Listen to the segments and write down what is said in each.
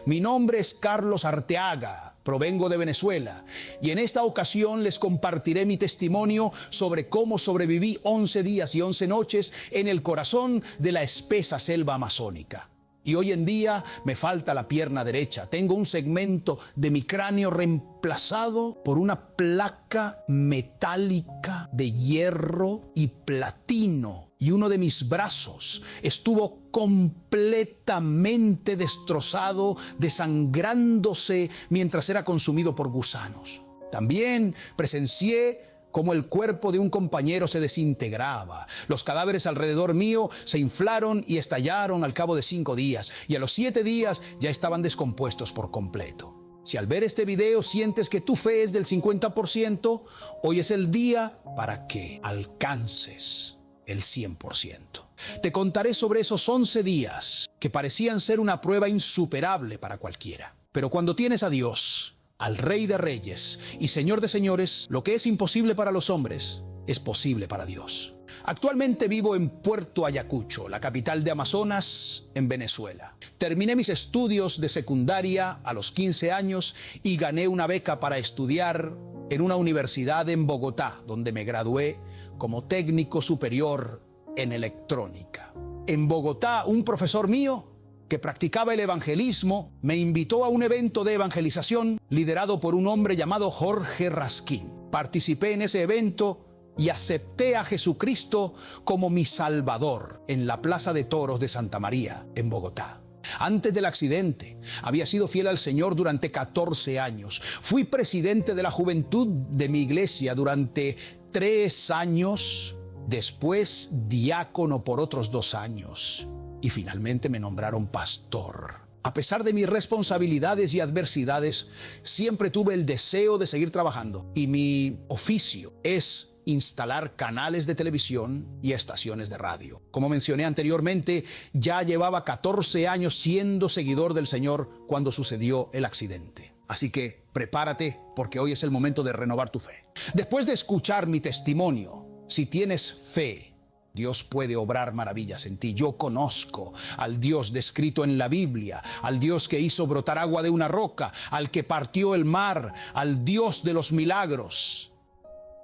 Mi nombre es Carlos Arteaga, provengo de Venezuela, y en esta ocasión les compartiré mi testimonio sobre cómo sobreviví 11 días y 11 noches en el corazón de la espesa selva amazónica. Y hoy en día me falta la pierna derecha. Tengo un segmento de mi cráneo reemplazado por una placa metálica de hierro y platino. Y uno de mis brazos estuvo completamente destrozado, desangrándose mientras era consumido por gusanos. También presencié cómo el cuerpo de un compañero se desintegraba. Los cadáveres alrededor mío se inflaron y estallaron al cabo de 5 días, y a los 7 días ya estaban descompuestos por completo. Si al ver este video sientes que tu fe es del 50%, hoy es el día para que alcances el 100%. Te contaré sobre esos 11 días que parecían ser una prueba insuperable para cualquiera. Pero cuando tienes a Dios, al Rey de Reyes y Señor de Señores, lo que es imposible para los hombres es posible para Dios. Actualmente vivo en Puerto Ayacucho, la capital de Amazonas, en Venezuela. Terminé mis estudios de secundaria a los 15 años y gané una beca para estudiar en una universidad en Bogotá, donde me gradué como técnico superior en electrónica. En Bogotá, un profesor mío que practicaba el evangelismo, me invitó a un evento de evangelización liderado por un hombre llamado Jorge Raskin. Participé en ese evento y acepté a Jesucristo como mi Salvador en la Plaza de Toros de Santa María, en Bogotá. Antes del accidente, había sido fiel al Señor durante 14 años. Fui presidente de la juventud de mi iglesia durante 3 años, después diácono por otros 2 años. Y finalmente me nombraron pastor. A pesar de mis responsabilidades y adversidades, siempre tuve el deseo de seguir trabajando. Y mi oficio es instalar canales de televisión y estaciones de radio. Como mencioné anteriormente, ya llevaba 14 años siendo seguidor del Señor cuando sucedió el accidente. Así que prepárate, porque hoy es el momento de renovar tu fe. Después de escuchar mi testimonio, si tienes fe, Dios puede obrar maravillas en ti. Yo conozco al Dios descrito en la Biblia, al Dios que hizo brotar agua de una roca, al que partió el mar, al Dios de los milagros.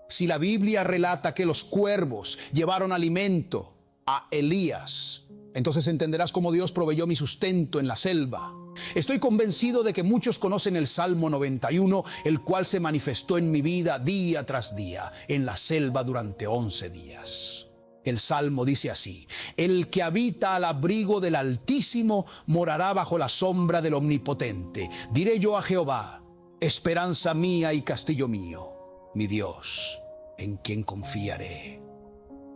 Si la Biblia relata que los cuervos llevaron alimento a Elías, entonces entenderás cómo Dios proveyó mi sustento en la selva. Estoy convencido de que muchos conocen el Salmo 91, el cual se manifestó en mi vida día tras día, en la selva durante 11 días. El Salmo dice así: el que habita al abrigo del Altísimo morará bajo la sombra del Omnipotente. Diré yo a Jehová, esperanza mía y castillo mío, mi Dios, en quien confiaré.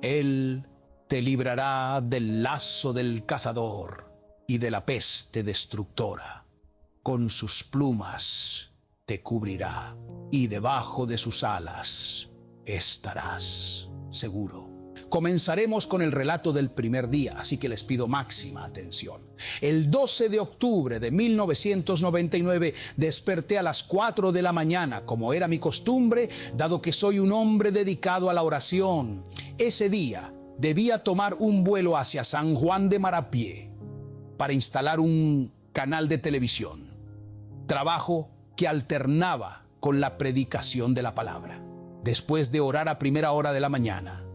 Él te librará del lazo del cazador y de la peste destructora. Con sus plumas te cubrirá y debajo de sus alas estarás seguro. Comenzaremos con el relato del primer día, así que les pido máxima atención. El 12 de octubre de 1999 desperté a las 4 de la mañana, como era mi costumbre, dado que soy un hombre dedicado a la oración. Ese día debía tomar un vuelo hacia San Juan de Marapié para instalar un canal de televisión, trabajo que alternaba con la predicación de la palabra. Después de orar a primera hora de la mañana,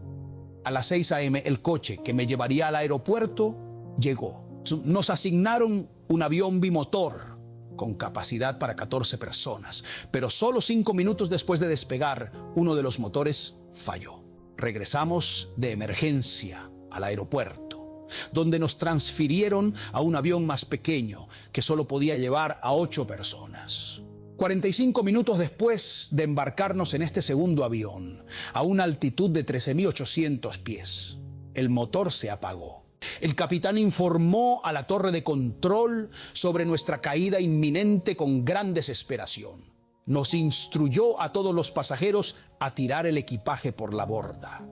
a las 6 a.m., el coche que me llevaría al aeropuerto llegó. Nos asignaron un avión bimotor con capacidad para 14 personas, pero solo 5 minutos después de despegar, uno de los motores falló. Regresamos de emergencia al aeropuerto, donde nos transfirieron a un avión más pequeño que solo podía llevar a 8 personas. 45 minutos después de embarcarnos en este segundo avión, a una altitud de 13.800 pies, el motor se apagó. El capitán informó a la torre de control sobre nuestra caída inminente con gran desesperación. Nos instruyó a todos los pasajeros a tirar el equipaje por la borda,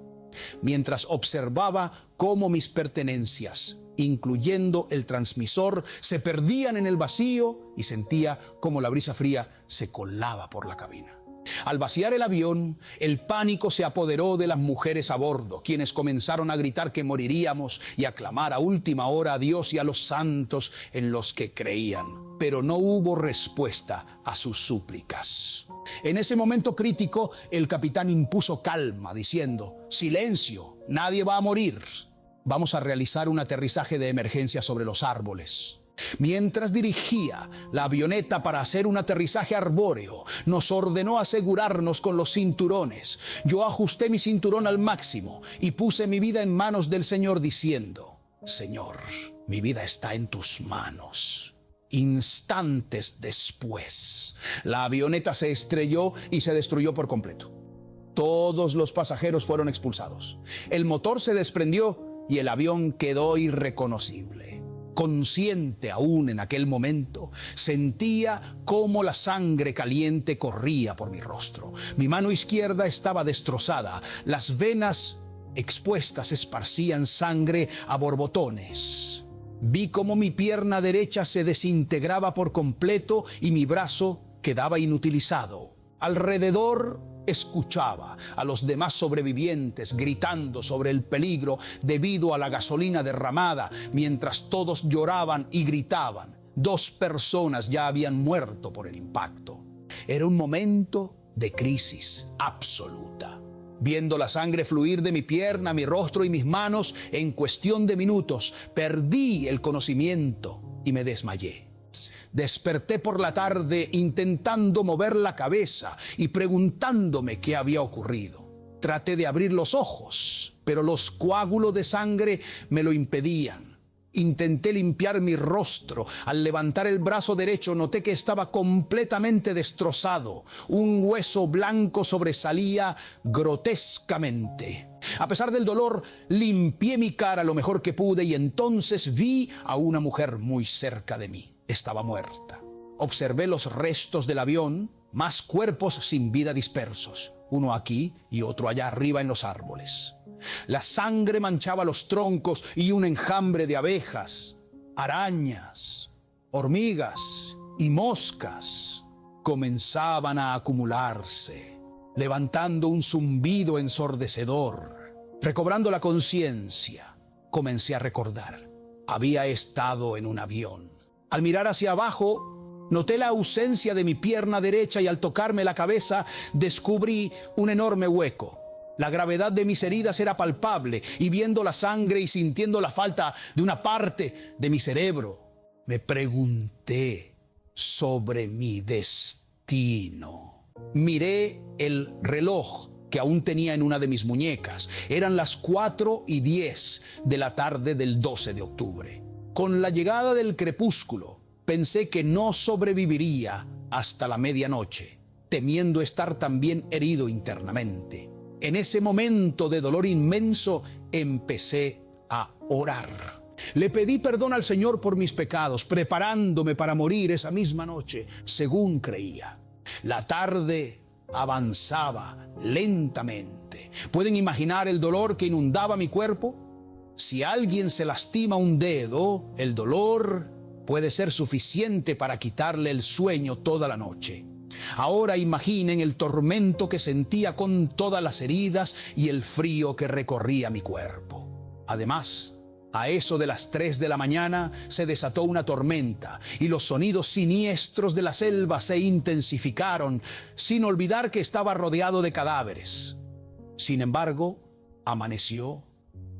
mientras observaba cómo mis pertenencias, incluyendo el transmisor, se perdían en el vacío y sentía cómo la brisa fría se colaba por la cabina. Al vaciar el avión, el pánico se apoderó de las mujeres a bordo, quienes comenzaron a gritar que moriríamos y a clamar a última hora a Dios y a los santos en los que creían. pero no hubo respuesta a sus súplicas. En ese momento crítico, el capitán impuso calma, diciendo: silencio, nadie va a morir. Vamos a realizar un aterrizaje de emergencia sobre los árboles. Mientras dirigía la avioneta para hacer un aterrizaje arbóreo, nos ordenó asegurarnos con los cinturones. Yo ajusté mi cinturón al máximo y puse mi vida en manos del Señor, diciendo: Señor, mi vida está en tus manos. Instantes después, la avioneta se estrelló y se destruyó por completo. Todos los pasajeros fueron expulsados. El motor se desprendió y el avión quedó irreconocible. Consciente aún en aquel momento, sentía cómo la sangre caliente corría por mi rostro. Mi mano izquierda estaba destrozada. Las venas expuestas esparcían sangre a borbotones. Vi cómo mi pierna derecha se desintegraba por completo y mi brazo quedaba inutilizado. Alrededor escuchaba a los demás sobrevivientes gritando sobre el peligro debido a la gasolina derramada, mientras todos lloraban y gritaban. 2 personas ya habían muerto por el impacto. Era un momento de crisis absoluta. Viendo la sangre fluir de mi pierna, mi rostro y mis manos, en cuestión de minutos perdí el conocimiento y me desmayé. Desperté por la tarde intentando mover la cabeza y preguntándome qué había ocurrido. Traté de abrir los ojos, pero los coágulos de sangre me lo impedían. Intenté limpiar mi rostro. Al levantar el brazo derecho noté que estaba completamente destrozado. Un hueso blanco sobresalía grotescamente. A pesar del dolor, limpié mi cara lo mejor que pude y entonces vi a una mujer muy cerca de mí. Estaba muerta. Observé los restos del avión, más cuerpos sin vida dispersos, uno aquí y otro allá arriba en los árboles. La sangre manchaba los troncos y un enjambre de abejas, arañas, hormigas y moscas comenzaban a acumularse, levantando un zumbido ensordecedor. Recobrando la conciencia, comencé a recordar. Había estado en un avión. Al mirar hacia abajo, noté la ausencia de mi pierna derecha y al tocarme la cabeza descubrí un enorme hueco. La gravedad de mis heridas era palpable y viendo la sangre y sintiendo la falta de una parte de mi cerebro, me pregunté sobre mi destino. Miré el reloj que aún tenía en una de mis muñecas. Eran las 4:10 de la tarde del 12 de octubre. Con la llegada del crepúsculo, pensé que no sobreviviría hasta la medianoche, temiendo estar también herido internamente. En ese momento de dolor inmenso, empecé a orar. Le pedí perdón al Señor por mis pecados, preparándome para morir esa misma noche, según creía. La tarde avanzaba lentamente. ¿Pueden imaginar el dolor que inundaba mi cuerpo? Si alguien se lastima un dedo, el dolor puede ser suficiente para quitarle el sueño toda la noche. Ahora imaginen el tormento que sentía con todas las heridas y el frío que recorría mi cuerpo. Además, a eso de las 3 de la mañana se desató una tormenta y los sonidos siniestros de la selva se intensificaron, sin olvidar que estaba rodeado de cadáveres. Sin embargo, amaneció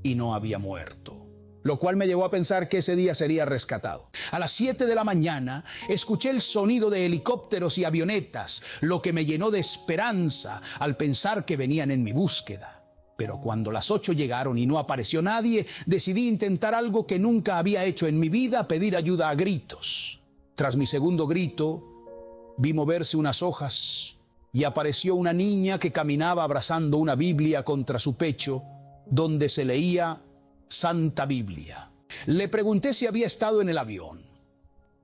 y no había muerto, lo cual me llevó a pensar que ese día sería rescatado. A las 7 de la mañana escuché el sonido de helicópteros y avionetas, lo que me llenó de esperanza al pensar que venían en mi búsqueda. Pero cuando las 8 llegaron y no apareció nadie, decidí intentar algo que nunca había hecho en mi vida: pedir ayuda a gritos. Tras mi segundo grito, vi moverse unas hojas y apareció una niña que caminaba abrazando una Biblia contra su pecho, donde se leía Santa Biblia. Le pregunté si había estado en el avión,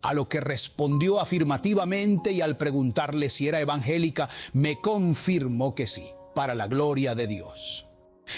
a lo que respondió afirmativamente, y al preguntarle si era evangélica, me confirmó que sí, para la gloria de Dios.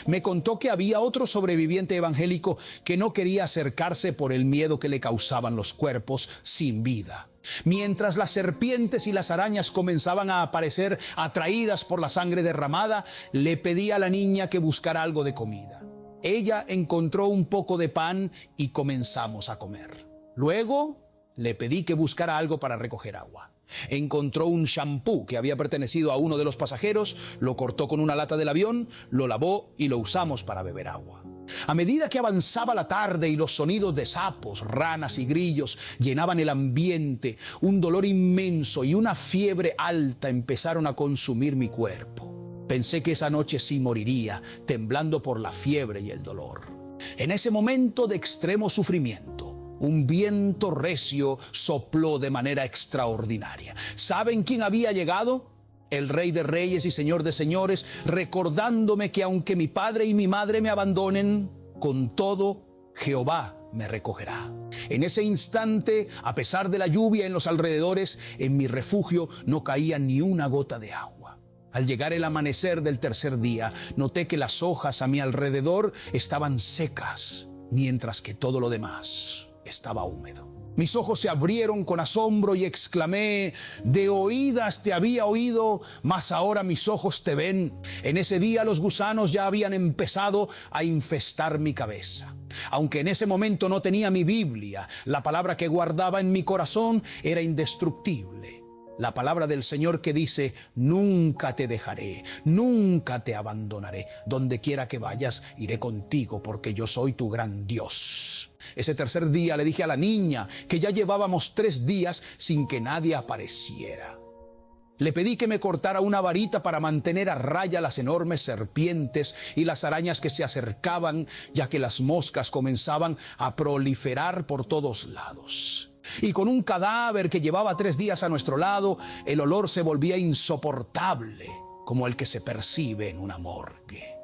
Me contó que había otro sobreviviente evangélico que no quería acercarse por el miedo que le causaban los cuerpos sin vida. Mientras las serpientes y las arañas comenzaban a aparecer atraídas por la sangre derramada, le pedí a la niña que buscara algo de comida. Ella encontró un poco de pan y comenzamos a comer. Luego Le pedí que buscara algo para recoger agua. Encontró un shampoo que había pertenecido a uno de los pasajeros, lo cortó con una lata del avión, lo lavó y lo usamos para beber agua. A medida que avanzaba la tarde y los sonidos de sapos, ranas y grillos llenaban el ambiente, un dolor inmenso y una fiebre alta empezaron a consumir mi cuerpo. Pensé que esa noche sí moriría, temblando por la fiebre y el dolor. En ese momento de extremo sufrimiento, un viento recio sopló de manera extraordinaria. ¿Saben quién había llegado? El Rey de Reyes y Señor de Señores, recordándome que aunque mi padre y mi madre me abandonen, con todo Jehová me recogerá. En ese instante, a pesar de la lluvia en los alrededores, en mi refugio no caía ni una gota de agua. Al llegar el amanecer del tercer día, noté que las hojas a mi alrededor estaban secas, mientras que todo lo demás estaba húmedo. Mis ojos se abrieron con asombro y exclamé: de oídas te había oído, mas ahora mis ojos te ven. En ese día los gusanos ya habían empezado a infestar mi cabeza. Aunque en ese momento no tenía mi Biblia, la palabra que guardaba en mi corazón era indestructible. La palabra del Señor que dice: nunca te dejaré, nunca te abandonaré. Donde quiera que vayas, iré contigo, porque yo soy tu gran Dios. Ese tercer día le dije a la niña que ya llevábamos 3 días sin que nadie apareciera. Le pedí que me cortara una varita para mantener a raya las enormes serpientes y las arañas que se acercaban, ya que las moscas comenzaban a proliferar por todos lados. Y con un cadáver que llevaba 3 días a nuestro lado, el olor se volvía insoportable, como el que se percibe en una morgue.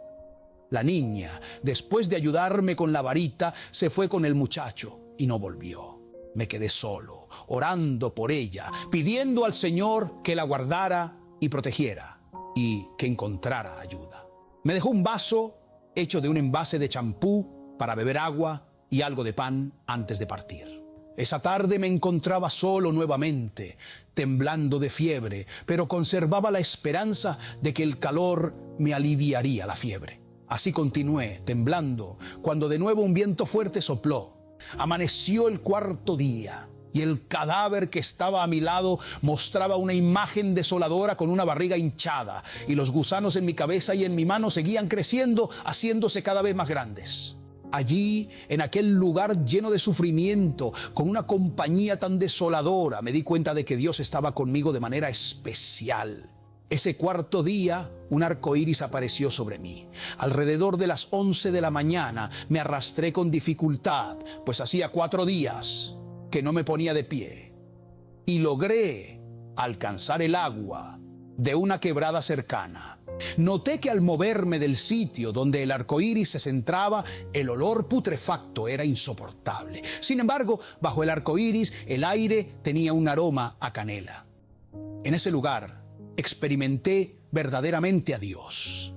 La niña, después de ayudarme con la varita, se fue con el muchacho y no volvió. Me quedé solo, orando por ella, pidiendo al Señor que la guardara y protegiera y que encontrara ayuda. Me dejó un vaso hecho de un envase de champú para beber agua y algo de pan antes de partir. Esa tarde me encontraba solo nuevamente, temblando de fiebre, pero conservaba la esperanza de que el calor me aliviaría la fiebre. Así continué, temblando, cuando de nuevo un viento fuerte sopló. Amaneció el 4.º día y el cadáver que estaba a mi lado mostraba una imagen desoladora con una barriga hinchada, y los gusanos en mi cabeza y en mi mano seguían creciendo, haciéndose cada vez más grandes. Allí, en aquel lugar lleno de sufrimiento, con una compañía tan desoladora, me di cuenta de que Dios estaba conmigo de manera especial. Ese 4.º día, un arco iris apareció sobre mí. Alrededor de las 11 de la mañana me arrastré con dificultad, pues hacía 4 días que no me ponía de pie. Y logré alcanzar el agua de una quebrada cercana. Noté que al moverme del sitio donde el arco iris se centraba, el olor putrefacto era insoportable. Sin embargo, bajo el arco iris, el aire tenía un aroma a canela. En ese lugar experimenté verdaderamente a Dios.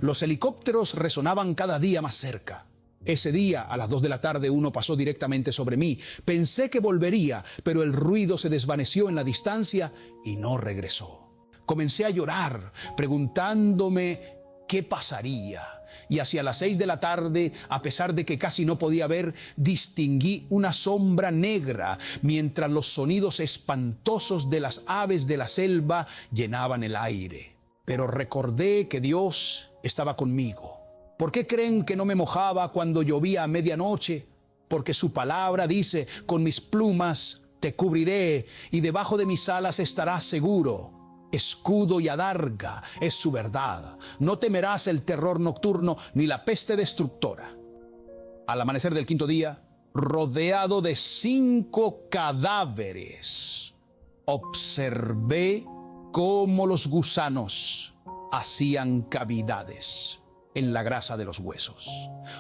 Los helicópteros resonaban cada día más cerca. Ese día, a las 2 de la tarde, uno pasó directamente sobre mí. Pensé que volvería, pero el ruido se desvaneció en la distancia y no regresó. Comencé a llorar, preguntándome qué pasaría. Y hacia las 6 de la tarde, a pesar de que casi no podía ver, distinguí una sombra negra, mientras los sonidos espantosos de las aves de la selva llenaban el aire. Pero recordé que Dios estaba conmigo. ¿Por qué creen que no me mojaba cuando llovía a medianoche? Porque su palabra dice: con mis plumas te cubriré y debajo de mis alas estarás seguro. Escudo y adarga es su verdad. No temerás el terror nocturno ni la peste destructora. Al amanecer del 5.º día, rodeado de 5 cadáveres, observé cómo los gusanos hacían cavidades en la grasa de los huesos.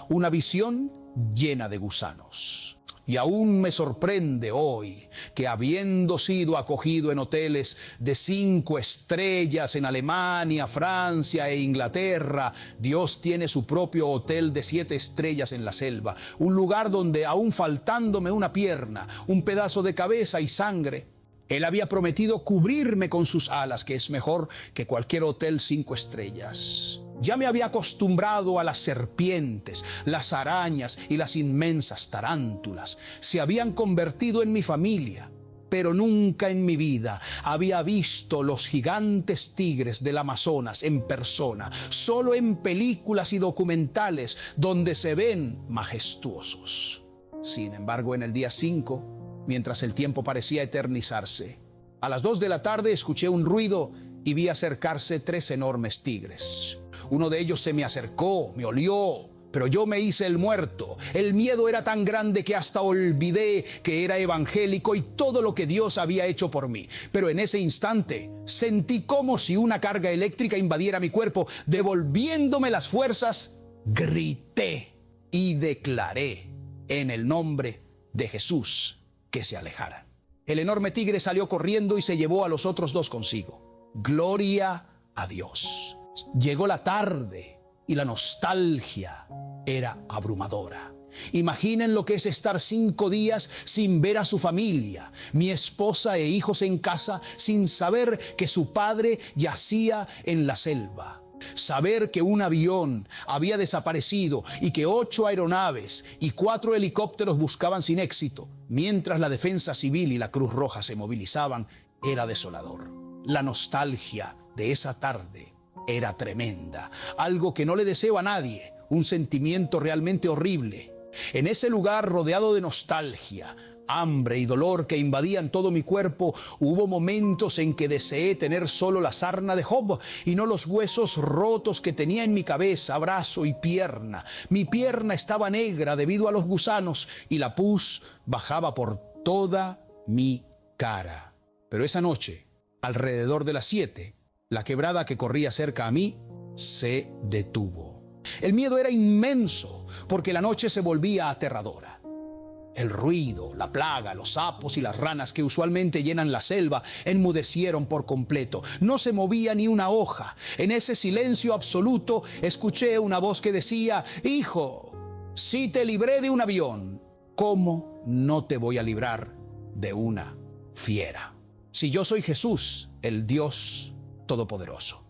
Una visión llena de gusanos. Y aún me sorprende hoy que, habiendo sido acogido en hoteles de 5 estrellas en Alemania, Francia e Inglaterra, Dios tiene su propio hotel de 7 estrellas en la selva. Un lugar donde, aún faltándome una pierna, un pedazo de cabeza y sangre, Él había prometido cubrirme con sus alas, que es mejor que cualquier hotel 5 estrellas. Ya me había acostumbrado a las serpientes, las arañas y las inmensas tarántulas. Se habían convertido en mi familia, pero nunca en mi vida había visto los gigantes tigres del Amazonas en persona, solo en películas y documentales donde se ven majestuosos. Sin embargo, en el día 5, mientras el tiempo parecía eternizarse, a las 2 de la tarde escuché un ruido y vi acercarse 3 enormes tigres. Uno de ellos se me acercó, me olió, pero yo me hice el muerto. El miedo era tan grande que hasta olvidé que era evangélico y todo lo que Dios había hecho por mí. Pero en ese instante sentí como si una carga eléctrica invadiera mi cuerpo, devolviéndome las fuerzas. Grité y declaré en el nombre de Jesús que se alejara. El enorme tigre salió corriendo y se llevó a los otros 2 consigo. Gloria a Dios. Llegó la tarde y la nostalgia era abrumadora. Imaginen lo que es estar 5 días sin ver a su familia, mi esposa e hijos en casa, sin saber que su padre yacía en la selva. Saber que un avión había desaparecido y que 8 aeronaves y 4 helicópteros buscaban sin éxito, mientras la Defensa Civil y la Cruz Roja se movilizaban, era desolador. La nostalgia de esa tarde era tremenda, algo que no le deseo a nadie, un sentimiento realmente horrible. En ese lugar rodeado de nostalgia, hambre y dolor que invadían todo mi cuerpo, hubo momentos en que deseé tener solo la sarna de Job y no los huesos rotos que tenía en mi cabeza, brazo y pierna. Mi pierna estaba negra debido a los gusanos y la pus bajaba por toda mi cara. Pero esa noche, alrededor de las 7, la quebrada que corría cerca a mí se detuvo. El miedo era inmenso porque la noche se volvía aterradora. El ruido, la plaga, los sapos y las ranas que usualmente llenan la selva enmudecieron por completo. No se movía ni una hoja. En ese silencio absoluto escuché una voz que decía: «Hijo, si te libré de un avión, ¿cómo no te voy a librar de una fiera? Si yo soy Jesús, el Dios Todopoderoso».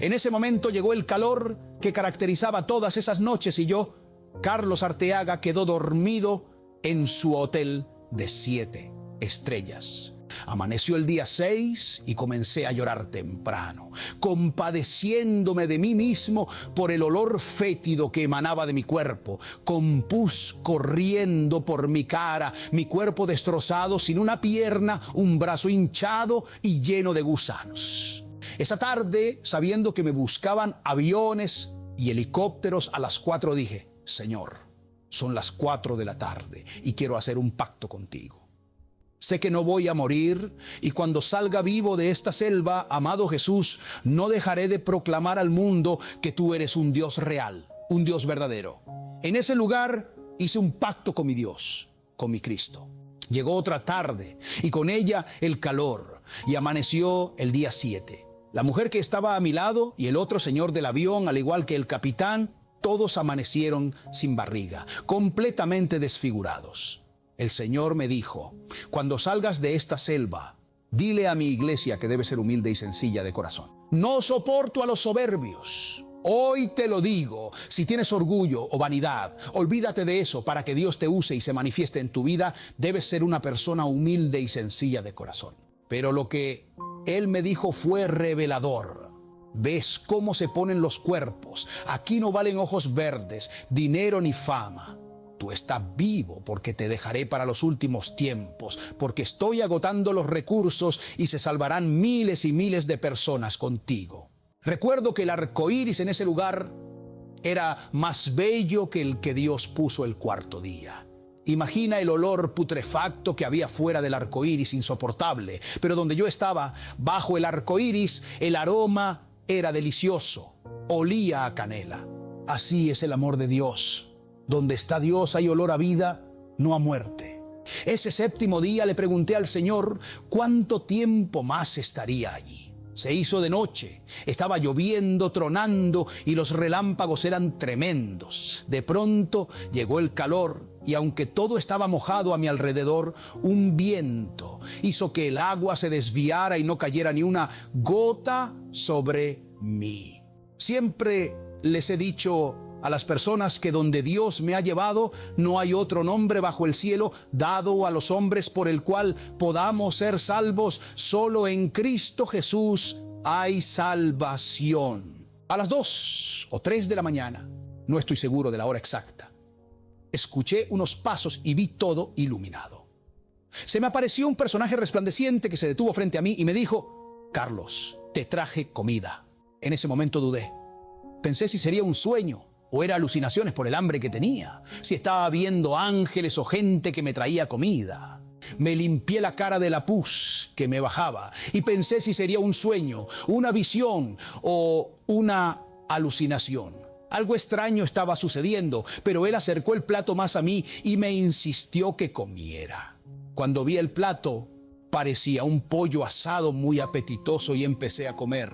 En ese momento llegó el calor que caracterizaba todas esas noches y yo, Carlos Arteaga, quedó dormido en su hotel de 7 estrellas. Amaneció el día 6 y comencé a llorar temprano, compadeciéndome de mí mismo por el olor fétido que emanaba de mi cuerpo, con pus corriendo por mi cara, mi cuerpo destrozado, sin una pierna, un brazo hinchado y lleno de gusanos. Esa tarde, sabiendo que me buscaban aviones y helicópteros, a las 4 dije: «Señor, son las 4 de la tarde y quiero hacer un pacto contigo. Sé que no voy a morir y cuando salga vivo de esta selva, amado Jesús, no dejaré de proclamar al mundo que tú eres un Dios real, un Dios verdadero». En ese lugar hice un pacto con mi Dios, con mi Cristo. Llegó otra tarde y con ella el calor y amaneció el día 7. La mujer que estaba a mi lado y el otro señor del avión, al igual que el capitán, todos amanecieron sin barriga, completamente desfigurados. El Señor me dijo: «Cuando salgas de esta selva, dile a mi iglesia que debe ser humilde y sencilla de corazón. No soporto a los soberbios. Hoy te lo digo, si tienes orgullo o vanidad, olvídate de eso para que Dios te use y se manifieste en tu vida. Debes ser una persona humilde y sencilla de corazón». Pero lo que Él me dijo fue revelador. ¿Ves cómo se ponen los cuerpos? Aquí no valen ojos verdes, dinero ni fama. Tú estás vivo porque te dejaré para los últimos tiempos, porque estoy agotando los recursos y se salvarán miles y miles de personas contigo. Recuerdo que el arco iris en ese lugar era más bello que el que Dios puso el 4º día. Imagina el olor putrefacto que había fuera del arco iris, insoportable. Pero donde yo estaba, bajo el arco iris, el aroma era delicioso, olía a canela. Así es el amor de Dios. Donde está Dios hay olor a vida, no a muerte. Ese 7º día le pregunté al Señor cuánto tiempo más estaría allí. Se hizo de noche, estaba lloviendo, tronando y los relámpagos eran tremendos. De pronto llegó el calor y aunque todo estaba mojado a mi alrededor, un viento hizo que el agua se desviara y no cayera ni una gota sobre mí. Siempre les he dicho a las personas que donde Dios me ha llevado no hay otro nombre bajo el cielo dado a los hombres por el cual podamos ser salvos. Solo en Cristo Jesús hay salvación. A las 2 o 3 de la mañana, no estoy seguro de la hora exacta, escuché unos pasos y vi todo iluminado. Se me apareció un personaje resplandeciente que se detuvo frente a mí y me dijo: Carlos, te traje comida. En ese momento dudé. Pensé si sería un sueño o era alucinaciones por el hambre que tenía, si estaba viendo ángeles o gente que me traía comida. Me limpié la cara de la pus que me bajaba y pensé si sería un sueño, una visión o una alucinación. Algo extraño estaba sucediendo, pero él acercó el plato más a mí y me insistió que comiera. Cuando vi el plato, parecía un pollo asado muy apetitoso y empecé a comer.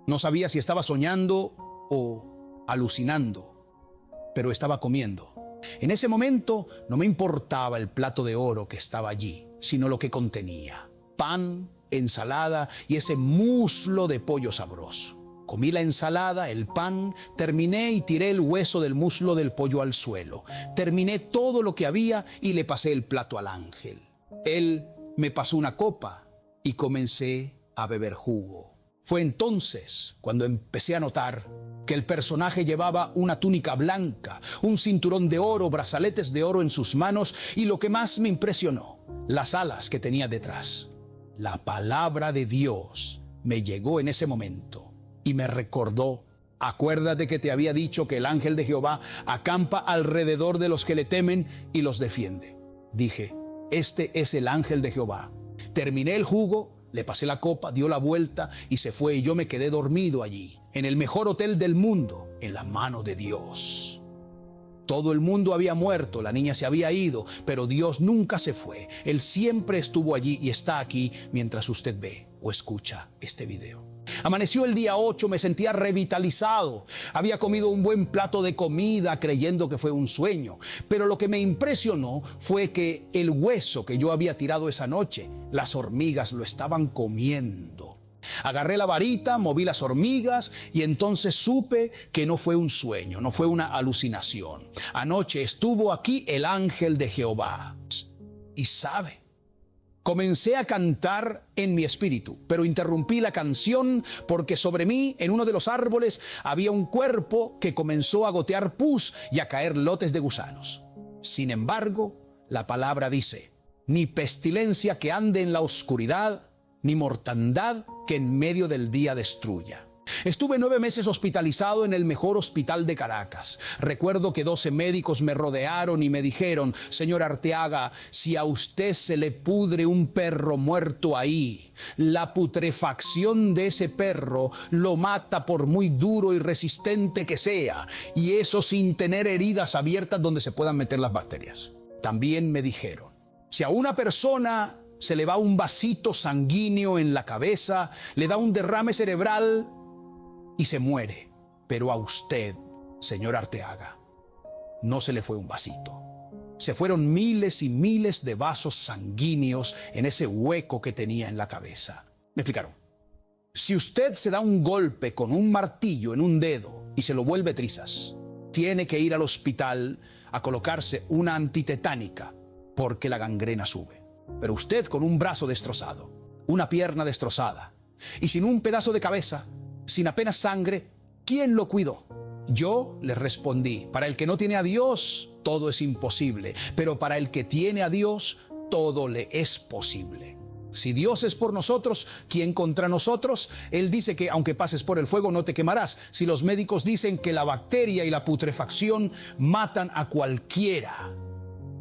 No sabía si estaba soñando o alucinando, pero estaba comiendo. En ese momento no me importaba el plato de oro que estaba allí, sino lo que contenía: pan, ensalada y ese muslo de pollo sabroso. Comí la ensalada, el pan, terminé y tiré el hueso del muslo del pollo al suelo. Terminé todo lo que había y le pasé el plato al ángel. Él me pasó una copa y comencé a beber jugo. Fue entonces cuando empecé a notar que el personaje llevaba una túnica blanca, un cinturón de oro, brazaletes de oro en sus manos y lo que más me impresionó, las alas que tenía detrás. La palabra de Dios me llegó en ese momento y me recordó: acuérdate que te había dicho que el ángel de Jehová acampa alrededor de los que le temen y los defiende. Dije: este es el ángel de Jehová. Terminé el jugo, le pasé la copa, dio la vuelta y se fue, y yo me quedé dormido allí, en el mejor hotel del mundo, en la mano de Dios. Todo el mundo había muerto, la niña se había ido, pero Dios nunca se fue. Él siempre estuvo allí y está aquí mientras usted ve o escucha este video. Amaneció el día 8, me sentía revitalizado. Había comido un buen plato de comida creyendo que fue un sueño. Pero lo que me impresionó fue que el hueso que yo había tirado esa noche, las hormigas lo estaban comiendo. Agarré la varita, moví las hormigas y entonces supe que no fue un sueño, no fue una alucinación. Anoche estuvo aquí el ángel de Jehová. Y sabe, comencé a cantar en mi espíritu, pero interrumpí la canción porque sobre mí, en uno de los árboles, había un cuerpo que comenzó a gotear pus y a caer lotes de gusanos. Sin embargo, la palabra dice: ni pestilencia que ande en la oscuridad, ni mortandad que en medio del día destruya. Estuve 9 meses hospitalizado en el mejor hospital de Caracas. Recuerdo que 12 médicos me rodearon y me dijeron: señor Arteaga, si a usted se le pudre un perro muerto ahí, la putrefacción de ese perro lo mata por muy duro y resistente que sea, y eso sin tener heridas abiertas donde se puedan meter las bacterias. También me dijeron: si a una persona se le va un vasito sanguíneo en la cabeza, le da un derrame cerebral y se muere. Pero a usted, señor Arteaga, no se le fue un vasito. Se fueron miles y miles de vasos sanguíneos en ese hueco que tenía en la cabeza. Me explicaron: si usted se da un golpe con un martillo en un dedo y se lo vuelve trizas, tiene que ir al hospital a colocarse una antitetánica porque la gangrena sube. Pero usted con un brazo destrozado, una pierna destrozada y sin un pedazo de cabeza, sin apenas sangre, ¿quién lo cuidó? Yo le respondí: para el que no tiene a Dios, todo es imposible, pero para el que tiene a Dios, todo le es posible. Si Dios es por nosotros, ¿quién contra nosotros? Él dice que aunque pases por el fuego no te quemarás. Si los médicos dicen que la bacteria y la putrefacción matan a cualquiera,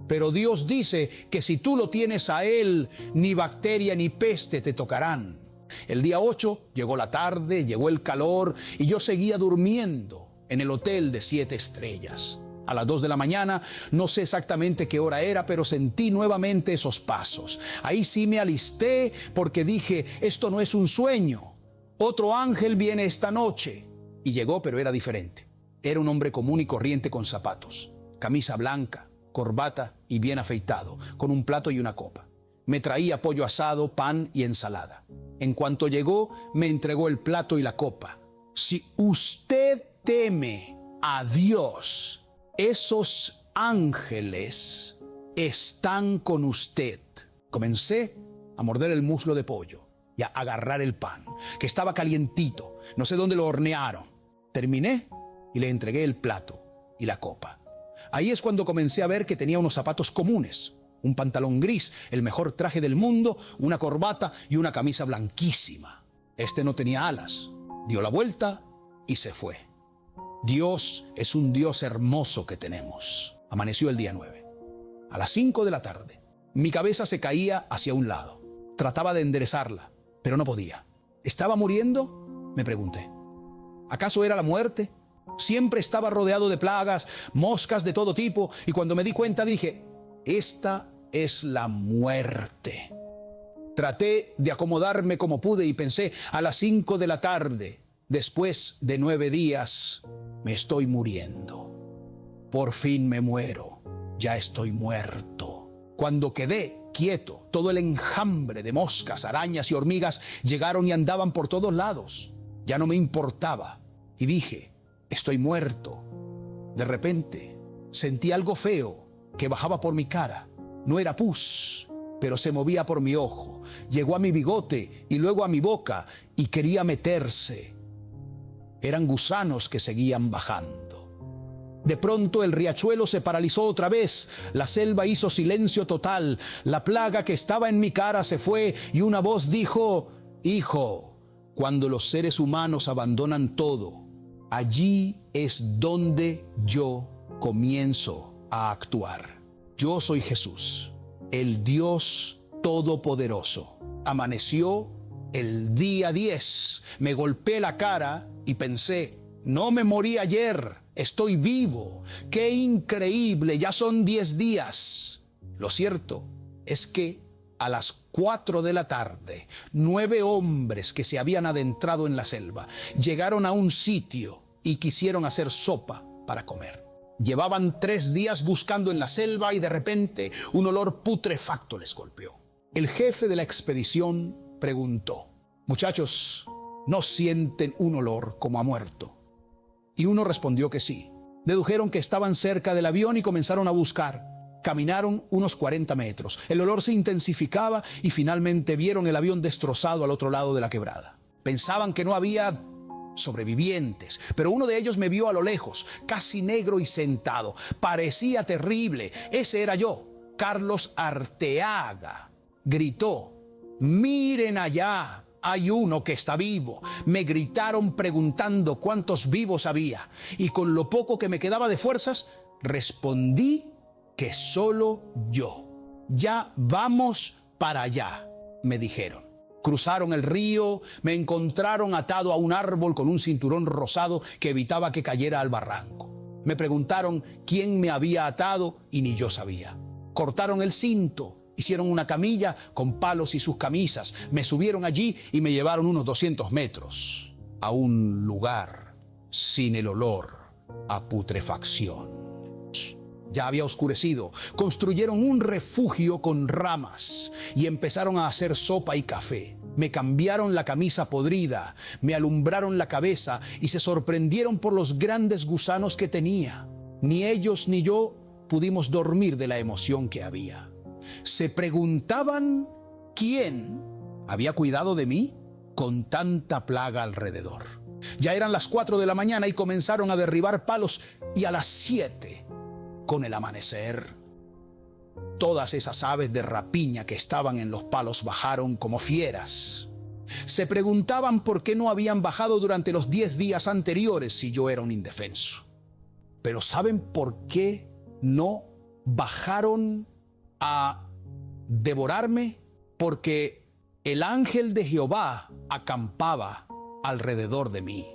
pero Dios dice que si tú lo tienes a Él, ni bacteria ni peste te tocarán. El día 8 llegó la tarde, llegó el calor y yo seguía durmiendo en el hotel de 7 estrellas. A las 2 de la mañana, no sé exactamente qué hora era, pero sentí nuevamente esos pasos. Ahí sí me alisté porque dije: esto no es un sueño. Otro ángel viene esta noche. Y llegó, pero era diferente. Era un hombre común y corriente con zapatos, camisa blanca, corbata y bien afeitado, con un plato y una copa. Me traía pollo asado, pan y ensalada. En cuanto llegó, me entregó el plato y la copa. Si usted teme a Dios. Esos ángeles están con usted. Comencé a morder el muslo de pollo y a agarrar el pan, que estaba calientito. No sé dónde lo hornearon. Terminé y le entregué el plato y la copa. Ahí es cuando comencé a ver que tenía unos zapatos comunes, un pantalón gris, el mejor traje del mundo, una corbata y una camisa blanquísima. Este no tenía alas. Dio la vuelta y se fue. Dios es un Dios hermoso que tenemos. Amaneció el día 9. A las 5 de la tarde, mi cabeza se caía hacia un lado. Trataba de enderezarla, pero no podía. ¿Estaba muriendo?, me pregunté. ¿Acaso era la muerte? Siempre estaba rodeado de plagas, moscas de todo tipo, y cuando me di cuenta dije, esta es la muerte. Traté de acomodarme como pude y pensé, a las 5 de la tarde, después de 9 días, me estoy muriendo. Por fin me muero, ya estoy muerto. Cuando quedé quieto, todo el enjambre de moscas, arañas y hormigas llegaron y andaban por todos lados. Ya no me importaba y dije, estoy muerto. De repente sentí algo feo que bajaba por mi cara. No era pus, pero se movía por mi ojo. Llegó a mi bigote y luego a mi boca y quería meterse. Eran gusanos que seguían bajando. De pronto el riachuelo se paralizó otra vez, la selva hizo silencio total, la plaga que estaba en mi cara se fue y una voz dijo, hijo, cuando los seres humanos abandonan todo, allí es donde yo comienzo a actuar. Yo soy Jesús, el Dios Todopoderoso. Amaneció el día 10, me golpeé la cara y pensé, no me morí ayer. Estoy vivo. ¡Qué increíble! Ya son 10 días. Lo cierto es que a las 4 de la tarde, 9 hombres que se habían adentrado en la selva llegaron a un sitio y quisieron hacer sopa para comer. Llevaban 3 días buscando en la selva y de repente un olor putrefacto les golpeó. El jefe de la expedición preguntó, muchachos, ¿no sienten un olor como a muerto? Y uno respondió que sí. Dedujeron que estaban cerca del avión y comenzaron a buscar. Caminaron unos 40 metros. El olor se intensificaba y finalmente vieron el avión destrozado al otro lado de la quebrada. Pensaban que no había sobrevivientes, pero uno de ellos me vio a lo lejos, casi negro y sentado. Parecía terrible. Ese era yo, Carlos Arteaga. Gritó, miren allá. Hay uno que está vivo. Me gritaron preguntando cuántos vivos había. Y con lo poco que me quedaba de fuerzas, respondí que solo yo. Ya vamos para allá, me dijeron. Cruzaron el río, me encontraron atado a un árbol con un cinturón rosado que evitaba que cayera al barranco. Me preguntaron quién me había atado y ni yo sabía. Cortaron el cinto. Hicieron una camilla con palos y sus camisas. Me subieron allí y me llevaron unos 200 metros a un lugar sin el olor a putrefacción. Ya había oscurecido. Construyeron un refugio con ramas y empezaron a hacer sopa y café. Me cambiaron la camisa podrida, me alumbraron la cabeza y se sorprendieron por los grandes gusanos que tenía. Ni ellos ni yo pudimos dormir de la emoción que había. Se preguntaban quién había cuidado de mí con tanta plaga alrededor. Ya eran las 4 de la mañana y comenzaron a derribar palos y a las 7, con el amanecer, todas esas aves de rapiña que estaban en los palos bajaron como fieras. Se preguntaban por qué no habían bajado durante los 10 días anteriores si yo era un indefenso. Pero ¿saben por qué no bajaron a devorarme? Porque el ángel de Jehová acampaba alrededor de mí.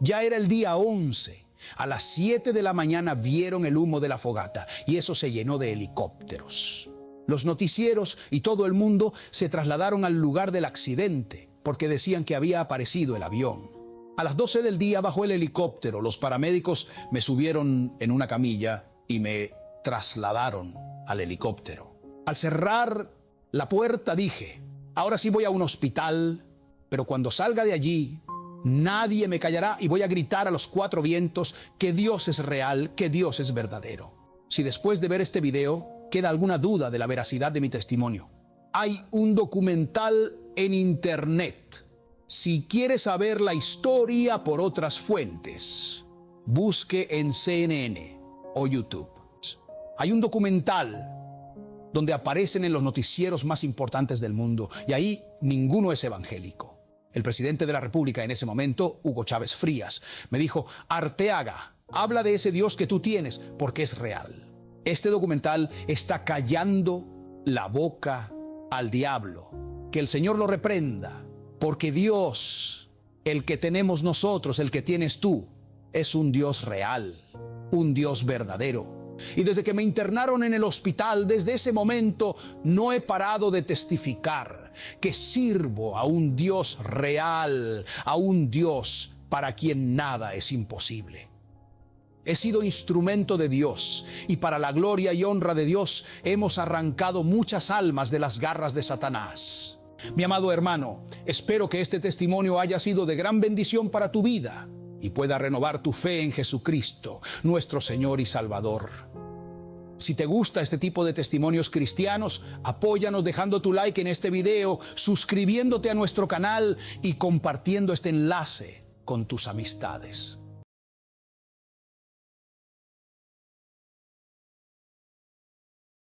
Ya era el día 11. A las 7 de la mañana vieron el humo de la fogata y eso se llenó de helicópteros. Los noticieros y todo el mundo se trasladaron al lugar del accidente porque decían que había aparecido el avión. A las 12 del día bajó el helicóptero. Los paramédicos me subieron en una camilla y me trasladaron al helicóptero. Al cerrar la puerta dije, ahora sí voy a un hospital, pero cuando salga de allí Nadie me callará y voy a gritar a los cuatro vientos que Dios es real, que Dios es verdadero. Si después de ver este video queda alguna duda de la veracidad de mi testimonio, hay un documental en internet. Si quiere saber la historia por otras fuentes, busque en CNN o YouTube. Hay un documental donde aparecen en los noticieros más importantes del mundo, y ahí ninguno es evangélico. El presidente de la República en ese momento, Hugo Chávez Frías, me dijo: Arteaga, habla de ese Dios que tú tienes, porque es real. Este documental está callando la boca al diablo. Que el Señor lo reprenda, porque Dios, el que tenemos nosotros, el que tienes tú, es un Dios real, un Dios verdadero. Y desde que me internaron en el hospital, desde ese momento no he parado de testificar que sirvo a un Dios real, a un Dios para quien nada es imposible. He sido instrumento de Dios, y para la gloria y honra de Dios hemos arrancado muchas almas de las garras de Satanás. Mi amado hermano, espero que este testimonio haya sido de gran bendición para tu vida y pueda renovar tu fe en Jesucristo, nuestro Señor y Salvador. Si te gusta este tipo de testimonios cristianos, apóyanos dejando tu like en este video, suscribiéndote a nuestro canal y compartiendo este enlace con tus amistades.